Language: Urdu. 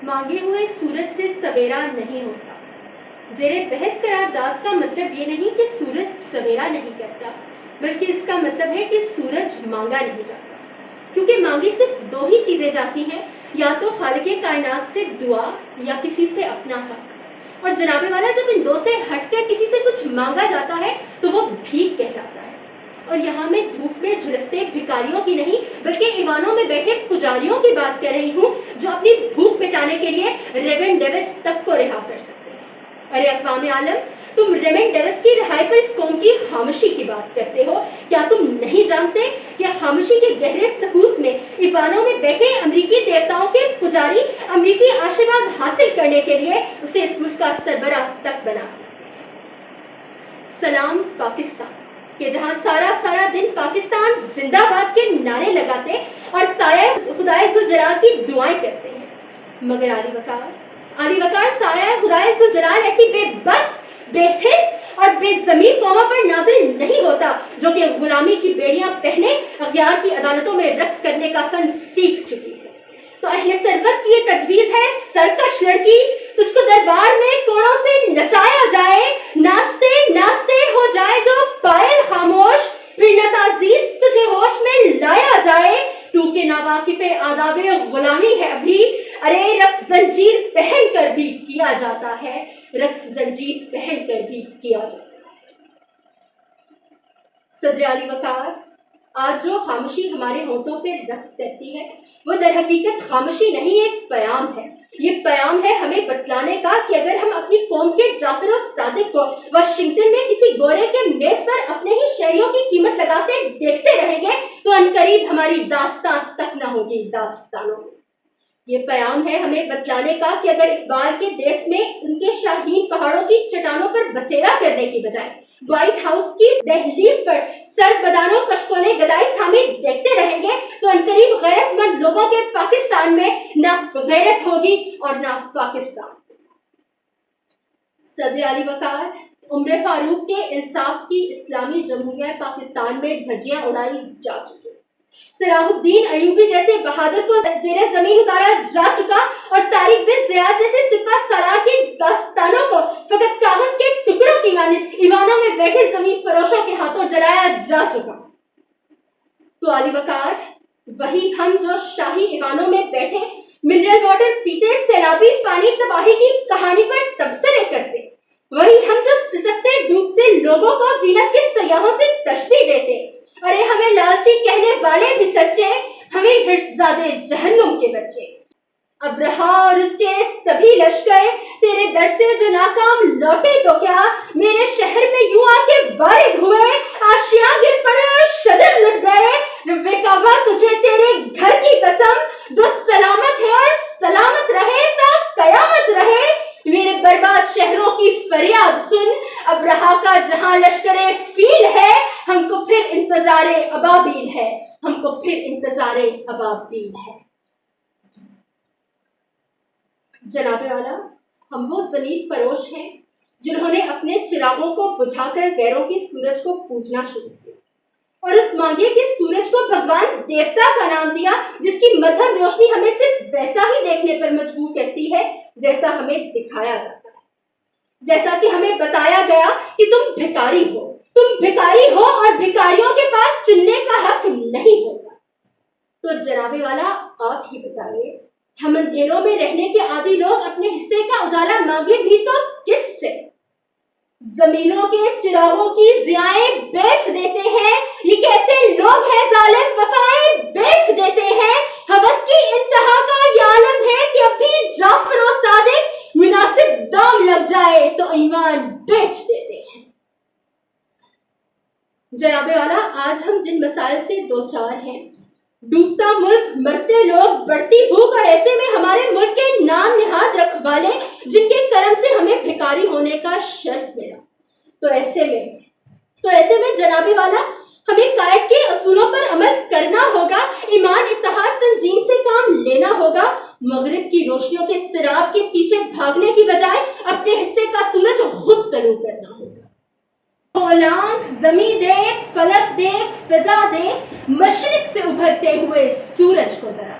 مانگے ہوئے سورج سے سویرا نہیں ہوتا۔ زیر بحث قرارداد کا مطلب یہ نہیں کہ سورج سویرا نہیں کرتا، بلکہ اس کا مطلب ہے کہ سورج مانگا نہیں جاتا، کیونکہ مانگی صرف دو ہی چیزیں جاتی ہیں، یا تو خالق کائنات سے دعا یا کسی سے اپنا حق، اور جناب والا جب ان دو سے ہٹ کر کسی سے کچھ مانگا جاتا ہے تو وہ بھیک کہلاتا ہے۔ اور یہاں میں دھوپ میں جھلستے بھکاریوں کی نہیں بلکہ ایوانوں میں بیٹھے پجاریوں کی بات کر رہی ہوں، جو اپنی بھوک مٹانے کے لیے ریون ڈیوس تک کو رہا کر سکتے ہیں۔ ارے اقوام عالم، تم ریون ڈیوس کی رہائی پر اس قوم کی خاموشی کی بات کرتے ہو، کیا تم نہیں جانتے کہ خاموشی کے گہرے سکوت میں ایوانوں میں بیٹھے امریکی دیوتاؤں کے پجاری امریکی آشیرواد حاصل کرنے کے لیے اسے اس ملک کا سربراہ تک بنا سکتے ہیں؟ سلام پاکستان، کہ جہاں سارا دن پاکستان زندہ باد کے نعرے لگاتے اور سایہ خدائے ذوالجلال کی دعائیں کرتے ہیں، مگر علی وقار سایہ خدائے ذوالجلال ایسی بے بس، بے حس اور بے ضمیر قوموں پر نازل نہیں ہوتا جو کہ غلامی کی بیڑیاں پہنے اغیار کی عدالتوں میں رقص کرنے کا فن سیکھ چکی ہے۔ تو اہل ثروت کی یہ تجویز ہے، سرکش لڑکی، تجھ کو دربار میں کوڑوں سے نچایا جائے، ناچتے ناچتے ہو جائے جو پائل خاموش، پھر نہ تعزیز تجھے ہوش میں لایا جائے، تو کہ ناواقف آداب غلامی ہے ابھی، ارے رقص زنجیر پہن کر بھی کیا جاتا ہے، رقص زنجیر پہن کر بھی کیا جاتا ہے۔ صدر علی وقار، آج جو خاموشی ہمارے ہونٹوں پہ رقص کرتی ہے وہ در حقیقت خاموشی نہیں، ایک پیام ہے۔ یہ پیام ہے ہمیں بتلانے کا کہ اگر ہم اپنی قوم کے جعفر و صادق کو واشنگٹن میں کسی گورے کے میز پر اپنے ہی شہریوں کی قیمت لگاتے دیکھتے رہیں گے تو عنقریب ہماری داستان تک نہ ہوگی داستانوں میں۔ یہ پیام ہے ہمیں بتلانے کا کہ اگر اقبال کے دیس میں ان کے شاہین پہاڑوں کی چٹانوں پر بسیرا کرنے کی بجائے وائٹ ہاؤس کی دہلیز پر سر بدانوں کشکوں نے گدائی تھامے دیکھتے رہیں گے تو عنقریب غیرت مند لوگوں کے پاکستان میں نہ غیرت ہوگی اور نہ پاکستان۔ صدر علی وقار، عمر فاروق کے انصاف کی اسلامی جمہوریہ پاکستان میں دھجیاں اڑائی جا چکی، صلاح الدین ایوبی جیسے بہادر کو زیر زمین اتارا جا چکا، اور طارق بن زیاد جیسے سپہ سالار کی داستانوں کو فقط کاغذ کے ٹکڑوں کی مانند ایوانوں میں بیٹھے زمین فروشوں کے ہاتھوں جلایا جا چکا۔ تو علی وقار، وہی ہم جو شاہی ایوانوں میں بیٹھے منرل واٹر پیتے، سیلابی پانی تباہی کی کہانی پر تبصرے کرتے، وہی ہم جو سسکتے ڈوبتے لوگوں کو وینس کے سیاحوں سے تشبیہ دیتے، ارے ہمیں لالچی کہنے والے بھی سچے، ہمیں ہرسزادے جہنم کے بچے۔ ابرہا اور اس کے سبھی لشکر تیرے در سے جو ناکام لوٹے تو کیا، میرے شہر میں یوں آ کے وارد ہوئے، آشیاں گر پڑے اور شجر لٹ گئے، رب کعبہ تجھے تیرے گھر کی قسم جو سلامت ہے اور سلامت رہے تا قیامت رہے، میرے برباد شہروں کی فریاد سن، ابرہا کا جہاں لشکر فیل ہے، ہم کو پھر انتظار ابابیل ہے، ہم کو پھر انتظار ابابیل ہے۔ جناب والا، ہم وہ زمین فروش ہیں جنہوں نے اپنے چراغوں کو بجھا کر غیروں کی سورج کو پوجنا شروع کیا، اور اس مانگے کے سورج کو بھگوان دیوتا کا نام دیا، جس کی مدھم روشنی ہمیں صرف ویسا ہی دیکھنے پر مجبور کرتی ہے جیسا ہمیں دکھایا جاتا ہے، جیسا کہ ہمیں بتایا گیا کہ تم بھکاری ہو، تم بھکاری ہو اور بھکاریوں کے پاس چننے کا حق نہیں ہوتا۔ تو جناب والا، آپ ہی بتائیے، ہم اندھیروں میں رہنے کے عادی لوگ اپنے حصے کا اجالا مانگے بھی تو کس سے؟ زمینوں کے چراغوں کی ضیائیں بیچ دیتے ہیں، یہ کیسے لوگ ہیں ظالم، وفائیں بیچ دیتے ہیں، ہوس کی انتہا کا یہ عالم ہے کہ اب بھی جعفر و صادق مناسب دام لگ جائے تو ایمان بیچ دیتے ہیں۔ جناب والا، آج ہم جن مسائل سے دوچار ہیں، ڈوبتا ملک، مرتے لوگ، بڑھتی بھوک، اور ایسے میں ہمارے ملک کے نام نہاد رکھوالے جن کے کرم سے ہمیں بھکاری ہونے کا شرف ملا، تو ایسے میں جناب والا، ہمیں قائد کے اصولوں پر عمل کرنا ہوگا، ایمان، اتحاد، تنظیم سے کام لینا ہوگا، مغرب کی روشنیوں کے سراب کے پیچھے بھاگنے کی بجائے اپنے حصے کا سورج خود طلوع کرنا ہوگا۔ آنکھ زمیں دیکھ، فلک دیکھ، فضا دیکھ، مشرق سے ابھرتے ہوئے سورج کو ذرا